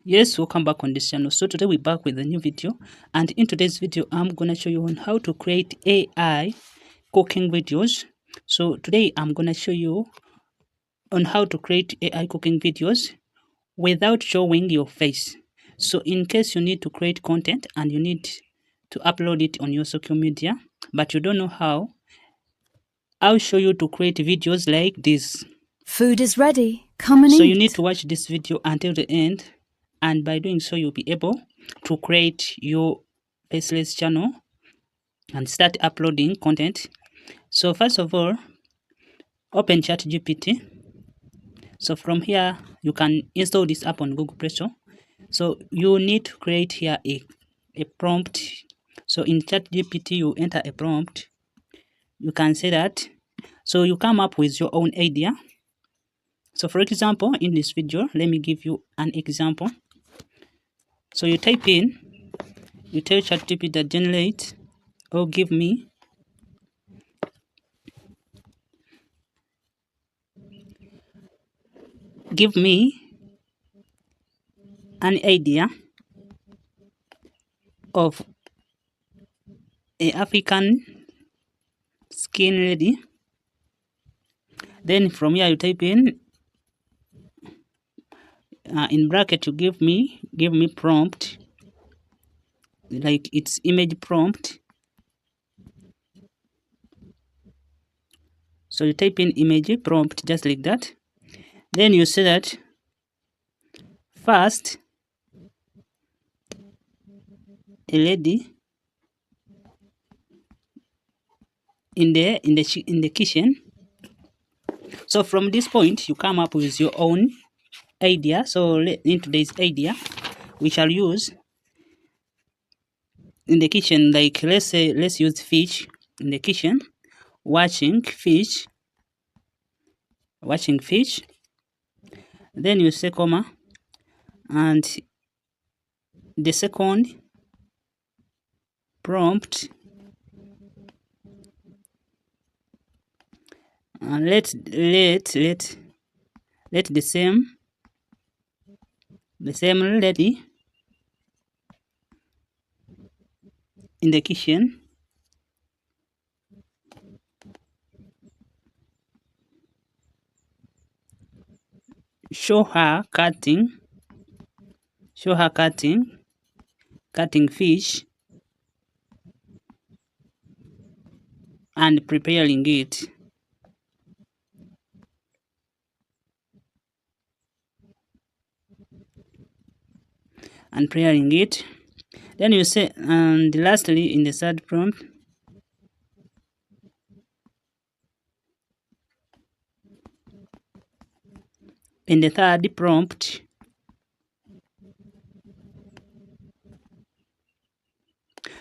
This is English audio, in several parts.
Yes, welcome back on this channel. So today we're back with a new video, and in today's video I'm gonna show you on how to create AI cooking videos. So today I'm gonna show you on how to create AI cooking videos without showing your face. So in case you need to create content and you need to upload it on your social media but you don't know how, I'll show you to create videos like this. Food is ready. Come and So eat. you need to watch this video until the end, and by doing so you'll be able to create your faceless channel and start uploading content. So first of all, open ChatGPT. So from here you can install this app on Google Play Store. So you need to create here a prompt. So in ChatGPT you enter a prompt, you can say that. So you come up with your own idea. So for example, in this video, let me give you an example. So you type in, you tell ChatGPT that generate or give me an idea of a African skin lady. Then from here you type in bracket you give me prompt, like it's image prompt. So you type in image prompt just like that. Then you say that first, a lady in the kitchen. So from this point you come up with your own idea. So in today's idea we shall use in the kitchen, like let's use fish in the kitchen, watching fish. Then you say comma, and the second prompt, and let the same lady in the kitchen show her cutting fish and preparing it. Then you say, and lastly in the third prompt,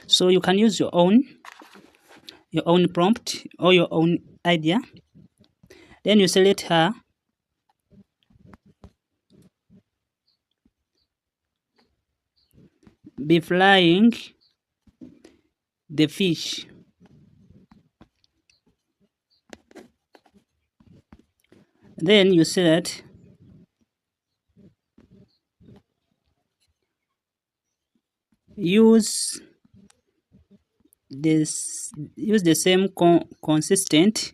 so you can use your own prompt or your own idea. Then you select her be frying the fish. Then you say that use the same consistent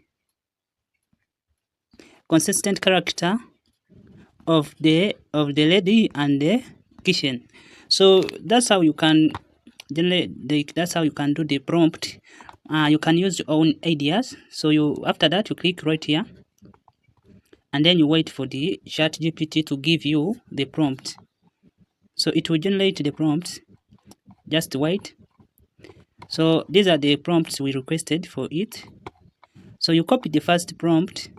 character of the lady and the kitchen. So that's how you can that's how you can do the prompt. You can use your own ideas. So after that you click right here, and then you wait for the ChatGPT to give you the prompt. So it will generate the prompts. Just wait. So these are the prompts we requested for it. So you copy the first prompt,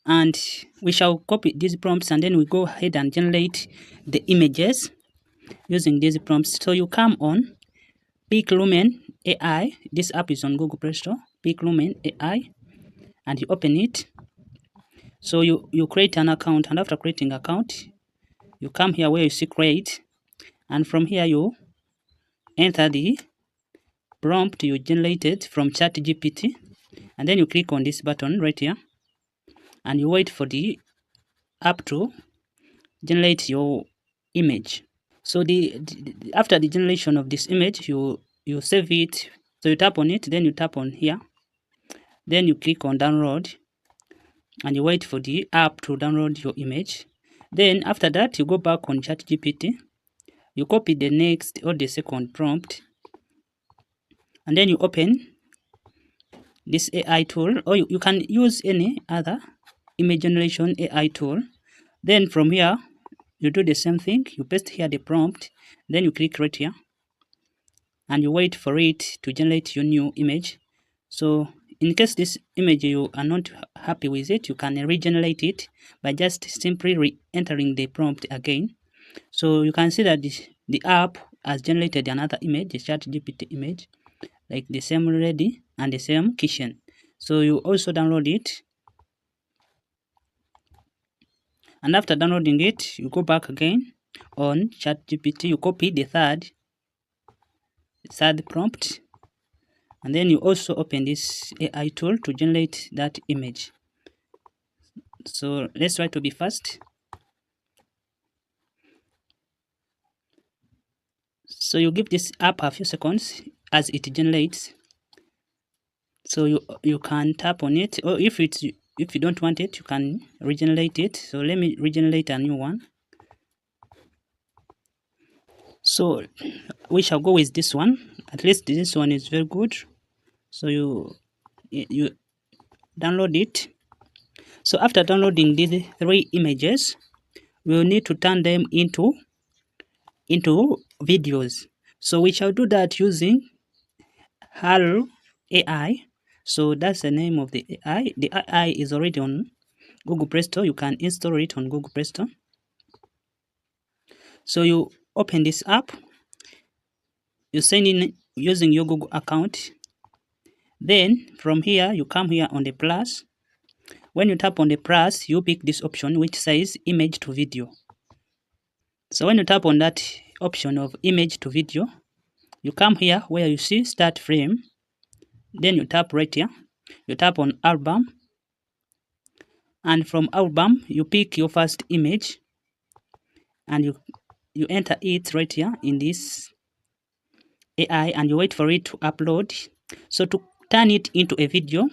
and we shall copy these prompts, and then we go ahead and generate the images using these prompts. So you come on Pick Lumen AI. This app is on Google Play Store. Pick Lumen AI, and you open it. So you create an account, and after creating account, you come here where you see create, and from here you enter the prompt you generated from ChatGPT, and then you click on this button right here, and you wait for the app to generate your image. So after the generation of this image, you save it. So you tap on it, then you tap on here, then you click on download, and you wait for the app to download your image. Then after that, you go back on ChatGPT, you copy the next or the second prompt, and then you open this AI tool, or you can use any other image generation AI tool. Then from here, you do the same thing. You paste here the prompt, then you click right here, and you wait for it to generate your new image. So in case this image you are not happy with it, you can regenerate it by just simply re-entering the prompt again. So you can see that the app has generated another image, the ChatGPT image, like the same lady and the same kitchen. So you also download it, and after downloading it, you go back again on ChatGPT, you copy the third prompt, and then you also open this AI tool to generate that image. So let's try to be fast. So you give this app a few seconds as it generates. So you can tap on it, or if you don't want it, you can regenerate it. So let me regenerate a new one. So we shall go with this one. At least this one is very good. So you download it. So after downloading these three images, we will need to turn them into videos. So we shall do that using Hello AI. So that's the name of the AI. The AI is already on Google Play Store. You can install it on Google Play Store. So you open this app, you sign in using your Google account. Then from here, you come here on the plus. When you tap on the plus, you pick this option which says image to video. So when you tap on that option of image to video, you come here where you see start frame. Then you tap right here. You tap on album. And from album, you pick your first image and you enter it right here in this AI, and you wait for it to upload. So to turn it into a video,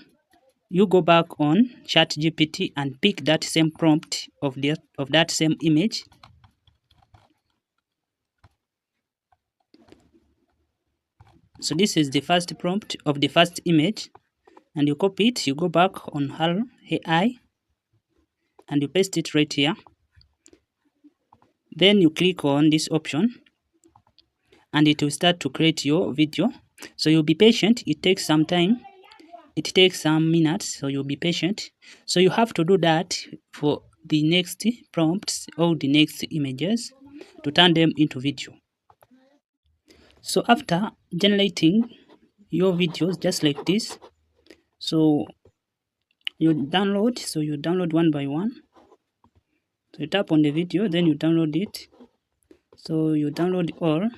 you go back on ChatGPT and pick that same prompt of that same image. So this is the first prompt of the first image, and you copy it, you go back on Hello AI and you paste it right here. Then you click on this option and it will start to create your video. So you'll be patient, it takes some time. It takes some minutes, so you'll be patient. So you have to do that for the next prompts or the next images to turn them into video. So after generating your videos just like this, so you download one by one. So you tap on the video, then you download it. So you download all.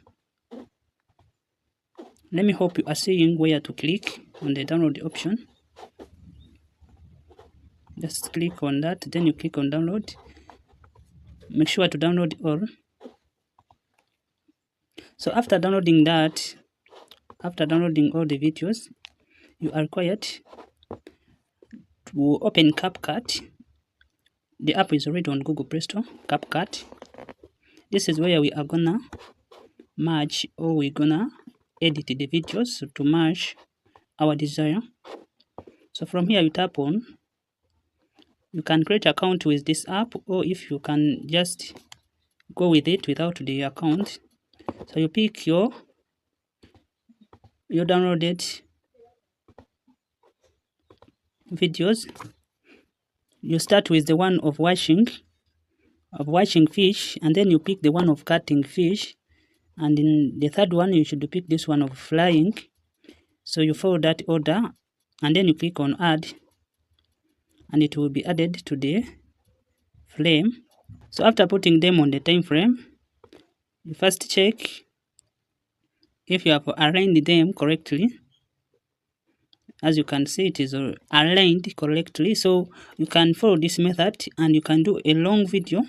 Let me hope you are seeing where to click on the download option. Just click on that, then you click on download. Make sure to download all. So after downloading all the videos, you are required to open CapCut. The app is already on Google Play Store. CapCut. This is where we are gonna merge, or we're gonna edit the videos to match our desire. So from here you tap on. You can create an account with this app, or if you can just go with it without the account. So you pick your downloaded videos. You start with the one of washing fish, and then you pick the one of cutting fish, and in the third one you should pick this one of flying. So you follow that order, and then you click on add, and it will be added to the frame. So after putting them on the time frame, you first check if you have aligned them correctly. As you can see, it is aligned correctly. So you can follow this method and you can do a long video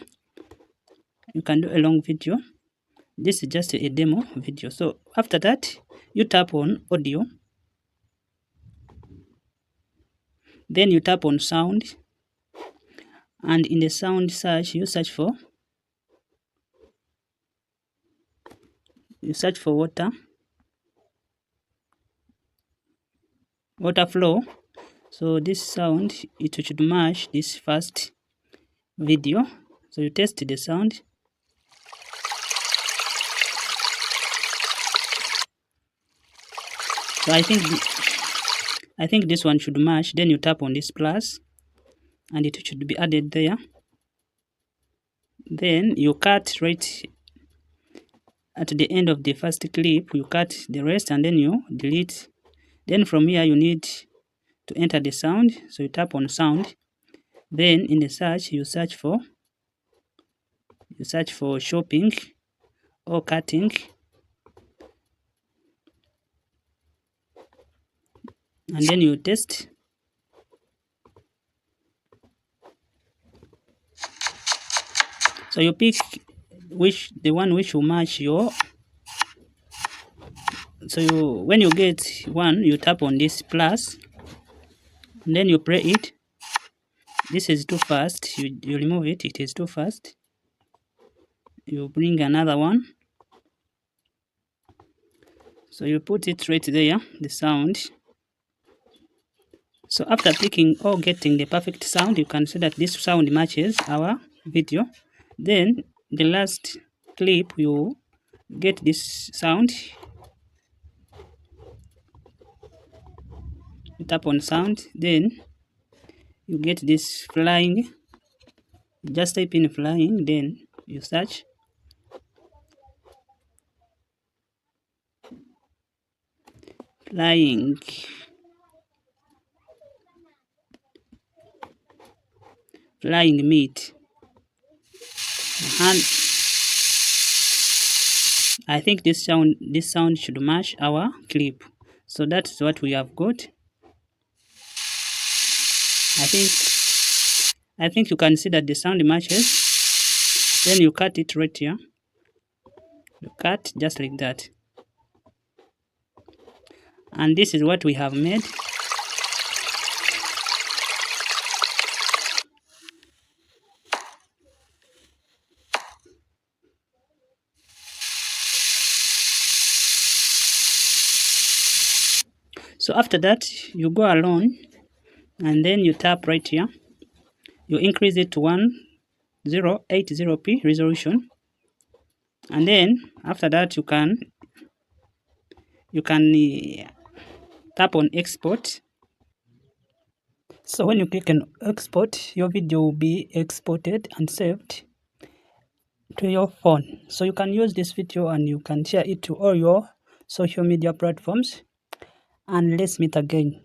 You can do a long video. This is just a demo video. So after that, you tap on audio. Then you tap on sound. And in the sound search, you search for water flow. So this sound, it should match this first video. So you test the sound. So I think this one should match. Then you tap on this plus and it should be added there. Then you cut right at the end of the first clip, you cut the rest and then you delete. Then from here you need to enter the sound. So you tap on sound. Then in the search, you search for shopping or cutting. And then you test. So you pick the one which will match your. So when you get one, you tap on this plus, and then you play it. This is too fast. You remove it. It is too fast. You bring another one. So you put it right there, the sound. So after picking or getting the perfect sound, you can see that this sound matches our video. Then the last clip, you get this sound. You tap on sound, then you get this flying. Just type in flying, then you search. Flying. Flying meat. And I think this sound should match our clip. So that's what we have got. I think you can see that the sound matches. Then you cut it right here. You cut just like that. And this is what we have made. So after that, you go alone and then you tap right here. You increase it to 1080p resolution. And then after that, you can tap on export. So when you click on export, your video will be exported and saved to your phone. So you can use this video and you can share it to all your social media platforms. And let's meet again.